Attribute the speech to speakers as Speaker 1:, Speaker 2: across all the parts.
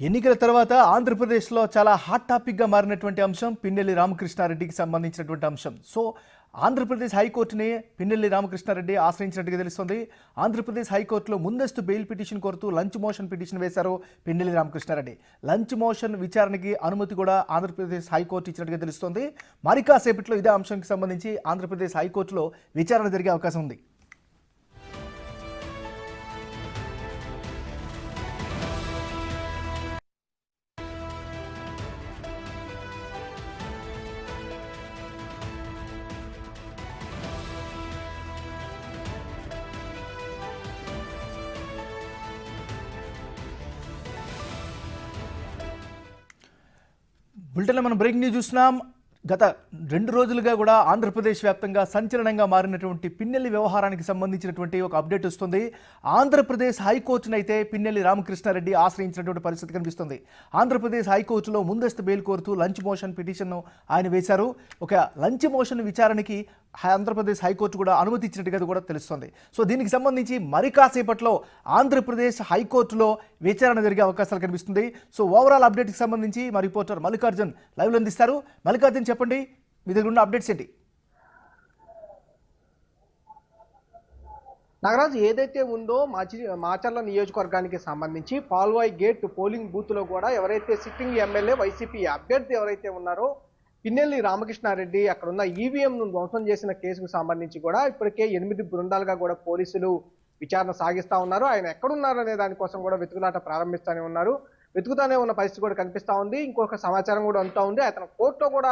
Speaker 1: ఎన్నికల తర్వాత ఆంధ్రప్రదేశ్లో చాలా హాట్ టాపిక్గా మారినటువంటి అంశం పిన్నెల్లి రామకృష్ణారెడ్డికి సంబంధించినటువంటి అంశం. సో ఆంధ్రప్రదేశ్ హైకోర్టుని పిన్నెల్లి రామకృష్ణారెడ్డి ఆశ్రయించినట్టుగా తెలుస్తుంది. ఆంధ్రప్రదేశ్ హైకోర్టులో ముందస్తు బెయిల్ పిటిషన్ కోరుతూ లంచ్ మోషన్ పిటిషన్ వేశారు పిన్నెల్లి రామకృష్ణారెడ్డి. లంచ్ మోషన్ విచారణకి అనుమతి కూడా ఆంధ్రప్రదేశ్ హైకోర్టు ఇచ్చినట్టుగా తెలుస్తుంది. మరి కాసేపట్లో ఇదే అంశానికి సంబంధించి ఆంధ్రప్రదేశ్ హైకోర్టులో విచారణ జరిగే అవకాశం ఉంది. బులెటిన్లో మనం బ్రేకింగ్ న్యూస్ చూస్తున్నాం. గత 2 రోజులుగా కూడా ఆంధ్రప్రదేశ్ వ్యాప్తంగా సంచలనంగా మారినటువంటి పిన్నెల్లి వ్యవహారానికి సంబంధించినటువంటి ఒక అప్డేట్ వస్తుంది. ఆంధ్రప్రదేశ్ హైకోర్టునైతే పిన్నెల్లి రామకృష్ణారెడ్డి ఆశ్రయించినటువంటి పరిస్థితి కనిపిస్తుంది. ఆంధ్రప్రదేశ్ హైకోర్టులో ముందస్తు బెయిల్ కోరుతూ లంచ్ మోషన్ పిటిషన్ను ఆయన వేశారు. ఒక లంచ్ మోషన్ విచారణకి ఆంధ్రప్రదేశ్ హైకోర్టు కూడా అనుమతి ఇచ్చినట్టుగా కూడా తెలుస్తుంది. సో దీనికి సంబంధించి మరి కాసేపట్లో ఆంధ్రప్రదేశ్ హైకోర్టులో విచారణ జరిగే అవకాశాలు కనిపిస్తుంది. సో ఓవరాల్ అప్డేట్కి సంబంధించి మా రిపోర్టర్ మల్లికార్జున్ లైవ్లో అందిస్తారు. మల్లికార్జున్, చెప్పండి, మీ దగ్గర ఉన్న అప్డేట్స్ ఏంటి?
Speaker 2: నాగరాజు, ఏదైతే ఉందో మాచర్ల నియోజకవర్గానికి సంబంధించి పాల్వాయి గేట్ పోలింగ్ బూత్ లో కూడా ఎవరైతే సిట్టింగ్ ఎమ్మెల్యే వైసీపీ అభ్యర్థి ఎవరైతే ఉన్నారో పిన్నెల్లి రామకృష్ణారెడ్డి అక్కడ ఉన్న ఈవీఎం ను ధ్వంసం చేసిన కేసుకు సంబంధించి కూడా ఇప్పటికే 8 బృందాలుగా కూడా పోలీసులు విచారణ సాగిస్తా ఉన్నారు. ఆయన ఎక్కడున్నారు అనే దానికోసం కూడా వెతుకులాట ప్రారంభిస్తూనే ఉన్నారు. వెతుకుతానే ఉన్న పరిస్థితి కూడా కనిపిస్తా ఉంది. ఇంకొక సమాచారం కూడా అందుతా ఉంది. అతను కోర్టులో కూడా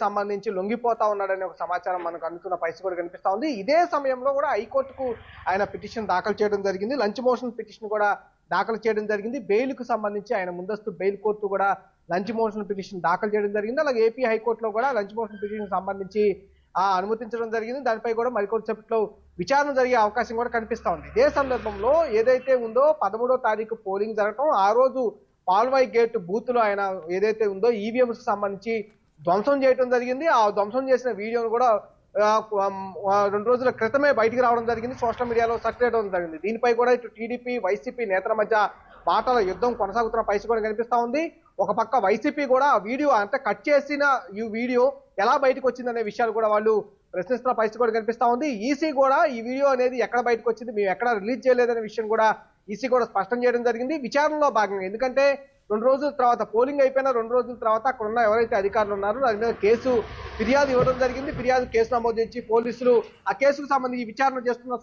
Speaker 2: సంబంధించి లొంగిపోతా ఉన్నాడనే ఒక సమాచారం మనకు అందుతున్న పరిస్థితి కూడా కనిపిస్తా ఉంది. ఇదే సమయంలో కూడా హైకోర్టుకు ఆయన పిటిషన్ దాఖలు చేయడం జరిగింది. లంచ్ మోషన్ పిటిషన్ కూడా దాఖలు చేయడం జరిగింది. బెయిల్కు సంబంధించి ఆయన ముందస్తు బెయిల్ కోర్టు కూడా లంచ్ మోషన్ పిటిషన్ దాఖలు చేయడం జరిగింది. అలాగే ఏపీ హైకోర్టులో కూడా లంచ్ మోషన్ పిటిషన్ సంబంధించి అనుమతించడం జరిగింది. దానిపై కూడా మరికొద్దిసేపట్లో విచారణ జరిగే అవకాశం కూడా కనిపిస్తా ఉంది. ఇదే సందర్భంలో ఏదైతే ఉందో 13వ తారీఖు పోలింగ్ జరగడం, ఆ రోజు పాల్వాయి గేట్ బూత్ లో ఆయన ఏదైతే ఉందో ఈవీఎంస్ సంబంధించి ధ్వంసం చేయడం జరిగింది. ఆ ధ్వంసం చేసిన వీడియోను కూడా 2 రోజుల క్రితమే బయటికి రావడం జరిగింది. సోషల్ మీడియాలో సర్క్యులేట్ అవడం జరిగింది. దీనిపై కూడా ఇటు టీడీపీ వైసీపీ నేతల మధ్య మాటల యుద్ధం కొనసాగుతున్న పరిస్థితి కూడా కనిపిస్తా ఉంది. ఒక పక్క వైసీపీ కూడా వీడియో అంటే కట్ చేసిన ఈ వీడియో ఎలా బయటకు వచ్చిందనే విషయాలు కూడా వాళ్ళు ప్రశ్నిస్తున్న పరిస్థితి కూడా కనిపిస్తా ఉంది. ఈసీ కూడా ఈ వీడియో అనేది ఎక్కడ బయటకు వచ్చింది, మేము ఎక్కడ రిలీజ్ చేయలేదనే విషయం కూడా ఈసీ కూడా స్పష్టం చేయడం జరిగింది. విచారణలో భాగంగా, ఎందుకంటే 2 రోజుల తర్వాత పోలింగ్ అయిపోయిన 2 రోజుల తర్వాత అక్కడ ఉన్న ఎవరైతే అధికారులు ఉన్నారో దాని మీద ఫిర్యాదు ఇవ్వడం జరిగింది. కేసు నమోదు చేసి పోలీసులు ఆ కేసుకు సంబంధించి విచారణ చేస్తున్న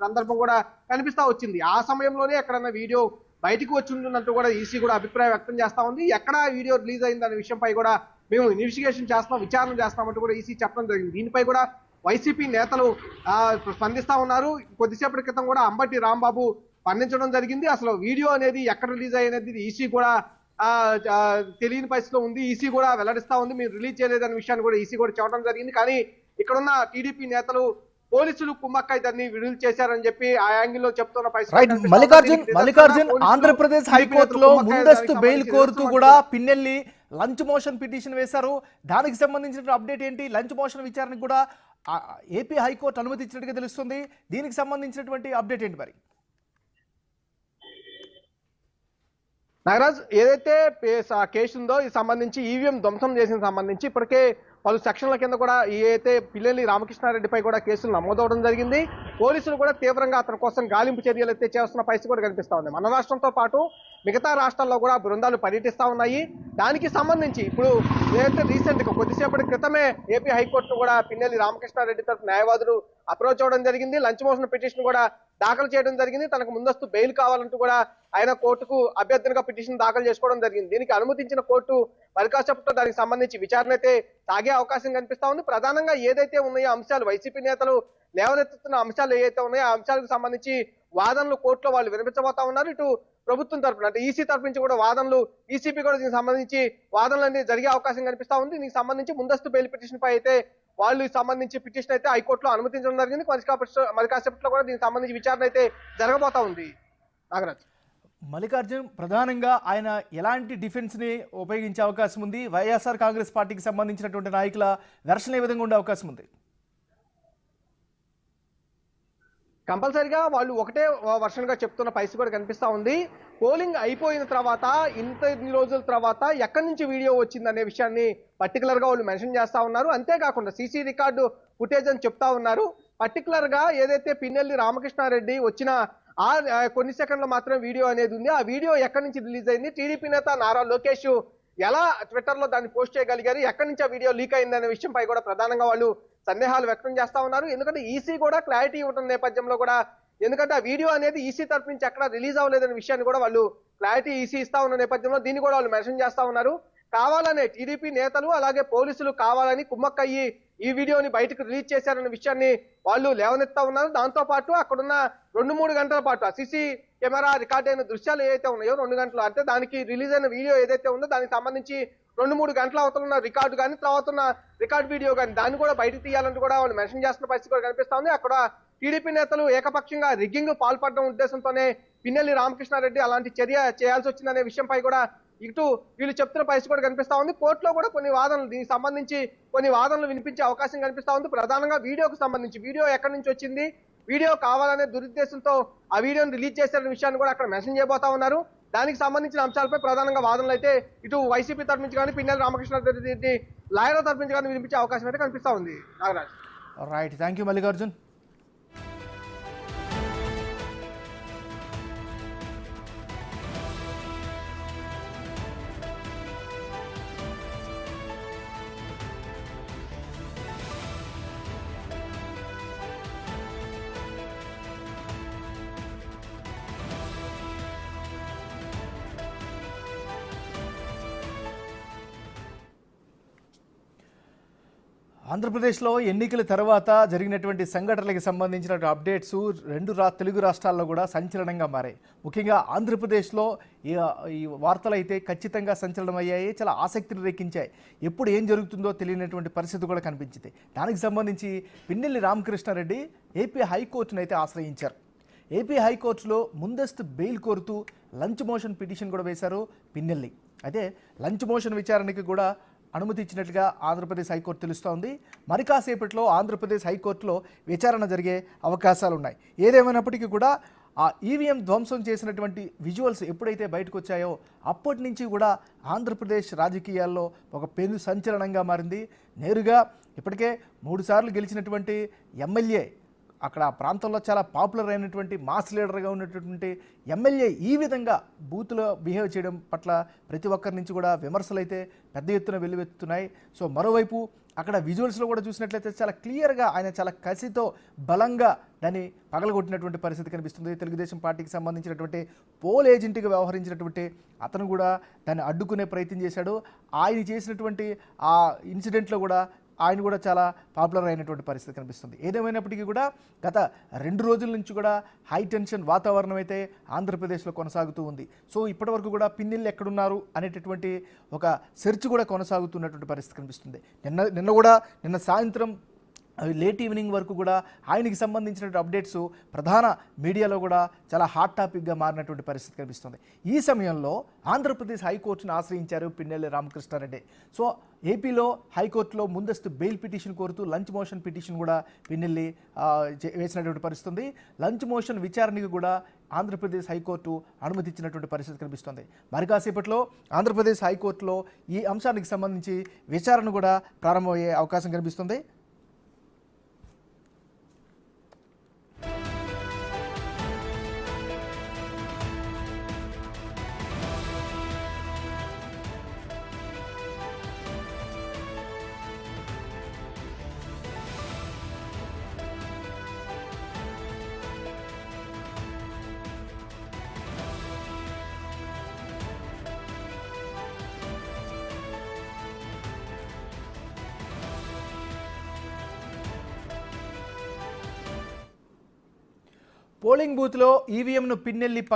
Speaker 2: సందర్భం కూడా కనిపిస్తా వచ్చింది. ఆ సమయంలోనే ఎక్కడన్నా వీడియో బయటకు వచ్చి ఉంటున్నట్టు కూడా ఈసీ కూడా అభిప్రాయం వ్యక్తం చేస్తా ఉంది. ఎక్కడ వీడియో రిలీజ్ అయిందనే విషయంపై కూడా మేము ఇన్వెస్టిగేషన్ చేస్తాం, విచారణ చేస్తామంటూ కూడా ఈసీ చెప్పడం జరిగింది. దీనిపై కూడా వైసీపీ నేతలు స్పందిస్తా ఉన్నారు. కొద్దిసేపటి క్రితం కూడా అంబటి రాంబాబు స్పందించడం జరిగింది. అసలు వీడియో అనేది ఎక్కడ రిలీజ్ అయ్యేది ఈసీ కూడా తెలియని పరిస్థితిలో ఉంది. ఈసీ కూడా వెల్లడిస్తా ఉంది, మీరు రిలీజ్ చేయలేదనే విషయాన్ని కూడా ఈసీ కూడా చెప్పడం జరిగింది. కానీ ఇక్కడున్న టీడీపీ నేతలు పోలీసులు కుమ్మక్కై దాన్ని విడుదల చేశారని చెప్పి ఆ యాంగిల్లో చెప్తున్న పరిస్థితి.
Speaker 1: మల్లికార్జున్, ఆంధ్రప్రదేశ్ హైకోర్టులో ముందస్తు బెయిల్ కోరుతూ కూడా పిన్నెల్లి లంచ్ మోషన్ పిటిషన్ వేశారు. దానికి సంబంధించిన అప్డేట్ ఏంటి? లంచ్ మోషన్ విచారణకు కూడా ఏపీ హైకోర్టు అనుమతి ఇచ్చినట్టుగా తెలుస్తుంది. దీనికి సంబంధించినటువంటి అప్డేట్ ఏంటి మరి?
Speaker 2: నాగరాజ్, ఏదైతే కేసు ఉందో ఇది సంబంధించి ఈవీఎం ధ్వంసం చేసిన సంబంధించి ఇప్పటికే పలు సెక్షన్ల కింద కూడా ఏదైతే పిన్నెల్లి రామకృష్ణారెడ్డిపై కూడా కేసులు నమోదవడం జరిగింది. పోలీసులు కూడా తీవ్రంగా అతని కోసం గాలింపు చర్యలు అయితే చేస్తున్న పరిస్థితి కూడా కనిపిస్తా ఉంది. మన రాష్ట్రంతో పాటు మిగతా రాష్ట్రాల్లో కూడా బృందాలు పర్యటిస్తా ఉన్నాయి. దానికి సంబంధించి ఇప్పుడు ఏదైతే రీసెంట్ గా కొద్దిసేపటి క్రితమే ఏపీ హైకోర్టు కూడా పిన్నెల్లి రామకృష్ణారెడ్డి తరఫు న్యాయవాదులు అప్రోచ్ అవ్వడం జరిగింది. లంచ్ మోషన్ పిటిషన్ కూడా దాఖలు చేయడం జరిగింది. తనకు ముందస్తు బెయిల్ కావాలంటూ కూడా ఆయన కోర్టుకు అభ్యర్థిగా పిటిషన్ దాఖలు చేసుకోవడం జరిగింది. దీనికి అనుమతించిన కోర్టు మరికాసేపట్లో దానికి సంబంధించి విచారణ అయితే సాగే అవకాశం కనిపిస్తా ఉంది. ప్రధానంగా ఏదైతే ఉన్నాయో అంశాలు, వైసీపీ నేతలు లేవనెత్తుతున్న అంశాలు ఏవైతే ఉన్నాయో ఆ అంశాలకు సంబంధించి వాదనలు కోర్టులో వాళ్ళు వినిపించబోతా ఉన్నారు. ఇటు ప్రభుత్వం తరఫున అంటే ఈసీ తరఫు నుంచి కూడా వాదనలు, ఈసీపీ కూడా దీనికి సంబంధించి వాదనలన్నీ జరిగే అవకాశం కనిపిస్తా ఉంది. దీనికి సంబంధించి ముందస్తు బెయిల్ పిటిషన్ పై అయితే వాళ్ళు సంబంధించి పిటిషన్ అయితే హైకోర్టులో అనుమతించడం జరిగింది. మరి కాసేపట్లో కూడా దీనికి సంబంధించి విచారణ అయితే జరగబోతా ఉంది. నాగరాజ్,
Speaker 1: మల్లికార్జున్, ప్రధానంగా ఆయన ఎలాంటి డిఫెన్స్ని ఉపయోగించే అవకాశం ఉంది? వైఎస్ఆర్ కాంగ్రెస్ పార్టీకి సంబంధించినటువంటి నాయకుల వెర్షన్ ఏ విధంగా ఉండే అవకాశం ఉంది?
Speaker 2: కంపల్సరిగా వాళ్ళు ఒకటే వర్షన్గా చెప్తున్న పరిస్థితి కూడా కనిపిస్తా ఉంది. పోలింగ్ అయిపోయిన తర్వాత ఇన్ని రోజుల తర్వాత ఎక్కడి నుంచి వీడియో వచ్చిందనే విషయాన్ని పర్టికులర్ గా వాళ్ళు మెన్షన్ చేస్తా ఉన్నారు. అంతేకాకుండా సీసీ రికార్డు ఫుటేజ్ అని చెప్తా ఉన్నారు. పర్టికులర్ గా ఏదైతే పిన్నెల్లి రామకృష్ణారెడ్డి వచ్చిన కొన్ని సెకండ్లు మాత్రం వీడియో అనేది ఉంది. ఆ వీడియో ఎక్కడి నుంచి రిలీజ్ అయింది, టీడీపీ నేత నారా లోకేష్ ఎలా ట్విట్టర్ లో దాన్ని పోస్ట్ చేయగలిగారు, ఎక్కడి నుంచి ఆ వీడియో లీక్ అయిందనే విషయంపై కూడా ప్రధానంగా వాళ్ళు సందేహాలు వ్యక్తం చేస్తా ఉన్నారు. ఎందుకంటే ఈసీ కూడా క్లారిటీ ఇవ్వడం నేపథ్యంలో కూడా, ఎందుకంటే ఆ వీడియో అనేది ఈసీ తరఫు నుంచి ఎక్కడ రిలీజ్ అవ్వలేదనే విషయాన్ని కూడా వాళ్ళు క్లారిటీ ఈసీ ఇస్తా ఉన్న నేపథ్యంలో దీన్ని కూడా వాళ్ళు మెన్షన్ చేస్తా ఉన్నారు. కావాలనే టీడీపీ నేతలు అలాగే పోలీసులు కావాలని కుమ్మక్కయ్యి ఈ వీడియోని బయటకు రిలీజ్ చేశారన్న విషయాన్ని వాళ్ళు లేవనెత్తా ఉన్నారు. దాంతో పాటు అక్కడున్న 2-3 గంటల పాటు ఆ సీసీ కెమెరా రికార్డ్ అయిన దృశ్యాలు ఏవైతే ఉన్నాయో 2 గంటలు, అంటే దానికి రిలీజ్ అయిన వీడియో ఏదైతే ఉందో దానికి సంబంధించి 2-3 గంటల అవతల రికార్డు కానీ తర్వాత ఉన్న రికార్డ్ వీడియో కానీ దాన్ని కూడా బయటకు తీయాలంటూ కూడా వాళ్ళు మెన్షన్ చేస్తున్న పరిస్థితి కూడా కనిపిస్తా ఉంది. అక్కడ టీడీపీ నేతలు ఏకపక్షంగా రిగ్గింగ్ పాల్పడడం ఉద్దేశంతోనే పిన్నెల్లి రామకృష్ణారెడ్డి అలాంటి చర్య చేయాల్సి వచ్చిందనే విషయంపై కూడా ఇటు వీళ్ళు చెప్తున్న పరిస్థితి కూడా కనిపిస్తా ఉంది. కోర్టులో కూడా కొన్ని వాదనలు, దీనికి సంబంధించి కొన్ని వాదనలు వినిపించే అవకాశం కనిపిస్తా ఉంది. ప్రధానంగా వీడియోకు సంబంధించి వీడియో ఎక్కడి నుంచి వచ్చింది, వీడియో కావాలనే దురుద్దేశంతో ఆ వీడియోని రిలీజ్ చేశారనే విషయాన్ని కూడా అక్కడ మెన్షన్ చేయబోతా ఉన్నారు. దానికి సంబంధించిన అంశాలపై ప్రధానంగా వాదనలు అయితే ఇటు వైసీపీ తరఫు నుంచి కానీ పిన్నెల్లి రామకృష్ణారెడ్డి లాయర్ తరఫు నుంచి కానీ వినిపించే అవకాశం అయితే కనిపిస్తా ఉంది. Nagaraj.
Speaker 1: Right, thank you Mallikarjun. ఆంధ్రప్రదేశ్లో ఎన్నికల తర్వాత జరిగినటువంటి సంఘటనలకు సంబంధించిన అప్డేట్స్ తెలుగు రాష్ట్రాల్లో కూడా సంచలనంగా మారాయి. ముఖ్యంగా ఆంధ్రప్రదేశ్లో ఈ వార్తలు అయితే ఖచ్చితంగా సంచలనం అయ్యాయి, చాలా ఆసక్తిని రేకించాయి. ఎప్పుడు ఏం జరుగుతుందో తెలియనటువంటి పరిస్థితి కూడా కనిపించింది. దానికి సంబంధించి పిన్నెల్లి రామకృష్ణారెడ్డి ఏపీ హైకోర్టును అయితే ఆశ్రయించారు. ఏపీ హైకోర్టులో ముందస్తు బెయిల్ కోరుతూ లంచ్ మోషన్ పిటిషన్ కూడా వేశారు పిన్నెల్లి. అయితే లంచ్ మోషన్ విచారణకి కూడా అనుమతి ఇచ్చినట్లుగా ఆంధ్రప్రదేశ్ హైకోర్టు తెలుస్తోంది. మరి కాసేపట్లో ఆంధ్రప్రదేశ్ హైకోర్టులో విచారణ జరిగే అవకాశాలు ఉన్నాయి. ఏదేమైనప్పటికీ కూడా ఆ ఈవీఎం ధ్వంసం చేసినటువంటి విజువల్స్ ఎప్పుడైతే బయటకు వచ్చాయో అప్పటి నుంచి కూడా ఆంధ్రప్రదేశ్ రాజకీయాల్లో ఒక పెను సంచలనంగా మారింది. నేరుగా ఇప్పటికే 3 సార్లు గెలిచినటువంటి ఎమ్మెల్యే, అక్కడ ఆ ప్రాంతంలో చాలా పాపులర్ అయినటువంటి మాస్ లీడర్గా ఉన్నటువంటి ఎమ్మెల్యే ఈ విధంగా బూత్లో బిహేవ్ చేయడం పట్ల ప్రతి ఒక్కరి నుంచి కూడా విమర్శలు అయితే పెద్ద ఎత్తున వెల్లువెత్తుతున్నాయి. సో మరోవైపు అక్కడ విజువల్స్లో కూడా చూసినట్లయితే చాలా క్లియర్గా ఆయన చాలా కసితో బలంగా దాన్ని పగలగొట్టినటువంటి పరిస్థితి కనిపిస్తుంది. తెలుగుదేశం పార్టీకి సంబంధించినటువంటి పోల్ ఏజెంట్గా వ్యవహరించినటువంటి అతను కూడా దాన్ని అడ్డుకునే ప్రయత్నం చేశాడు. ఆయన చేసినటువంటి ఆ ఇన్సిడెంట్లో కూడా ఆయన కూడా చాలా పాపులర్ అయినటువంటి పరిస్థితి కనిపిస్తుంది. ఏదేమైనప్పటికీ కూడా గత 2 రోజుల నుంచి కూడా హై టెన్షన్ వాతావరణం అయితే ఆంధ్రప్రదేశ్లో కొనసాగుతూ ఉంది. సో ఇప్పటివరకు కూడా పిన్నెల్లి ఎక్కడున్నారు అనేటటువంటి ఒక సెర్చ్ కూడా కొనసాగుతున్నటువంటి పరిస్థితి కనిపిస్తుంది. నిన్న సాయంత్రం లేట్ ఈవినింగ్ వరకు కూడా ఆయనకి సంబంధించిన అప్డేట్స్ ప్రధాన మీడియాలో కూడా చాలా హాట్ టాపిక్గా మారినటువంటి పరిస్థితి కనిపిస్తుంది. ఈ సమయంలో ఆంధ్రప్రదేశ్ హైకోర్టును ఆశ్రయించారు పిన్నెల్లి రామకృష్ణారెడ్డి. సో ఏపీలో హైకోర్టులో ముందస్తు బెయిల్ పిటిషన్ కోరుతూ లంచ్ మోషన్ పిటిషన్ కూడా పిన్నెల్లి వేసినటువంటి పరిస్థితి ఉంది. లంచ్ మోషన్ విచారణకు కూడా ఆంధ్రప్రదేశ్ హైకోర్టు అనుమతి ఇచ్చినటువంటి పరిస్థితి కనిపిస్తుంది. మరి కాసేపట్లో ఆంధ్రప్రదేశ్ హైకోర్టులో ఈ అంశానికి సంబంధించి విచారణ కూడా ప్రారంభమయ్యే అవకాశం కనిపిస్తుంది. పోలింగ్ బూత్లో ఈవీఎంను పిన్నెల్లి